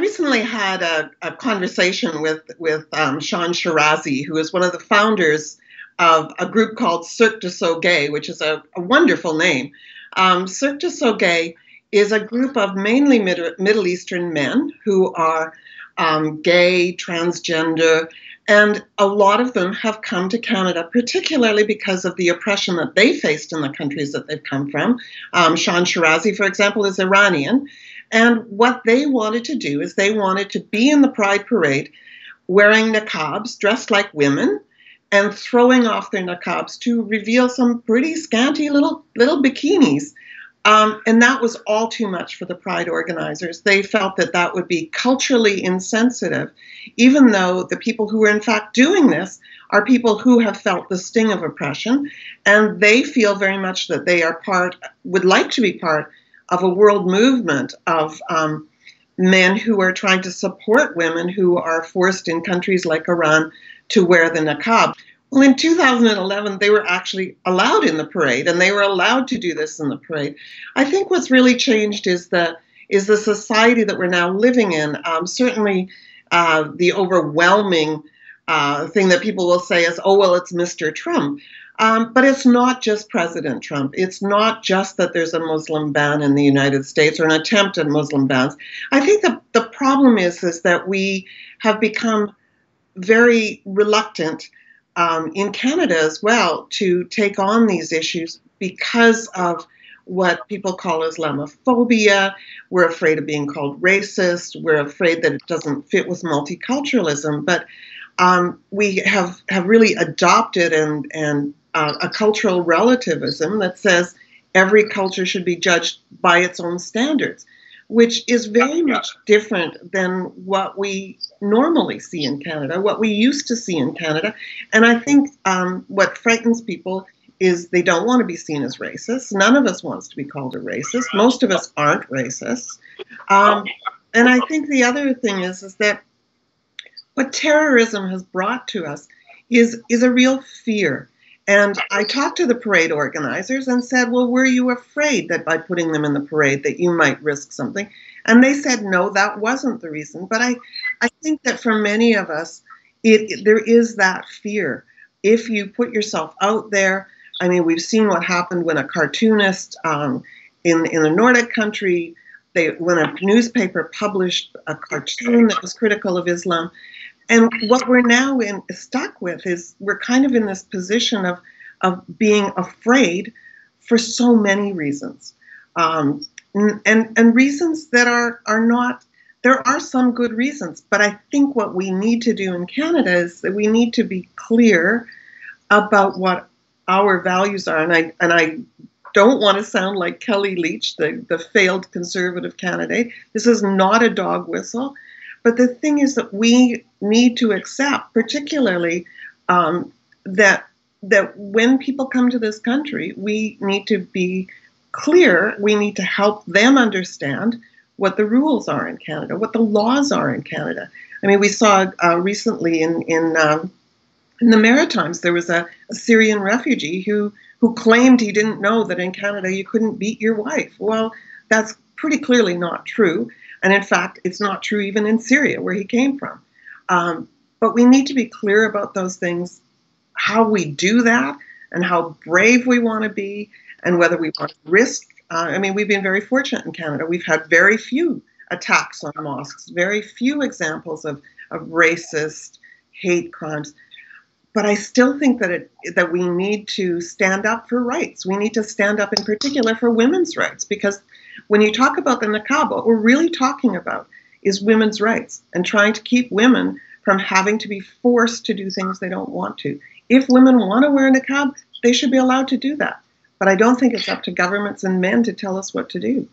recently had a conversation with Shawn Shirazi, who is one of the founders of a group called Cirque du Soleil, which is a wonderful name. Cirque du Soleil is a group of mainly Middle Eastern men who are gay, transgender, and a lot of them have come to Canada, particularly because of the oppression that they faced in the countries that they've come from. Shawn Shirazi, for example, is Iranian. And what they wanted to do is they wanted to be in the Pride Parade wearing niqabs, dressed like women, and throwing off their niqabs to reveal some pretty scanty little bikinis. And that was all too much for the Pride organizers. They felt that that would be culturally insensitive, even though the people who are in fact doing this are people who have felt the sting of oppression, and they feel very much that they are would like to be part of a world movement of men who are trying to support women who are forced in countries like Iran to wear the niqab. Well, in 2011, they were actually allowed in the parade, and they were allowed to do this in the parade. I think what's really changed is the society that we're now living in. Certainly, the overwhelming thing that people will say is, "Oh, well, it's Mr. Trump." But it's not just President Trump. It's not just that there's a Muslim ban in the United States or an attempt at Muslim bans. I think the problem is that we have become very reluctant in Canada as well to take on these issues because of what people call Islamophobia. We're afraid of being called racist. We're afraid that it doesn't fit with multiculturalism. But we have really adopted and a cultural relativism that says every culture should be judged by its own standards, which is very much different than what we normally see in Canada, what we used to see in Canada. And I think what frightens people is they don't want to be seen as racist. None of us wants to be called a racist. Most of us aren't racists. And I think the other thing is that what terrorism has brought to us is a real fear. And I talked to the parade organizers and said, well, were you afraid that by putting them in the parade that you might risk something? And they said, no, that wasn't the reason. But I think that for many of us, there is that fear. If you put yourself out there, I mean, we've seen what happened when a cartoonist in a Nordic country, when a newspaper published a cartoon that was critical of Islam. And what we're now stuck with is we're kind of in this position of being afraid for so many reasons. And reasons that are not, there are some good reasons, but I think what we need to do in Canada is that we need to be clear about what our values are. And I don't want to sound like Kelly Leitch, the failed Conservative candidate. This is not a dog whistle. But the thing is that we need to accept, particularly, that when people come to this country, we need to be clear. We need to help them understand what the rules are in Canada, what the laws are in Canada. I mean, we saw recently in the Maritimes, there was a Syrian refugee who claimed he didn't know that in Canada you couldn't beat your wife. Well, that's pretty clearly not true. And in fact, it's not true even in Syria, where he came from. But we need to be clear about those things, how we do that, and how brave we want to be, and whether we want to risk. I mean, we've been very fortunate in Canada. We've had very few attacks on mosques, very few examples of racist hate crimes. But I still think that we need to stand up for rights. We need to stand up in particular for women's rights, because when you talk about the niqab, what we're really talking about is women's rights and trying to keep women from having to be forced to do things they don't want to. If women want to wear a niqab, they should be allowed to do that. But I don't think it's up to governments and men to tell us what to do.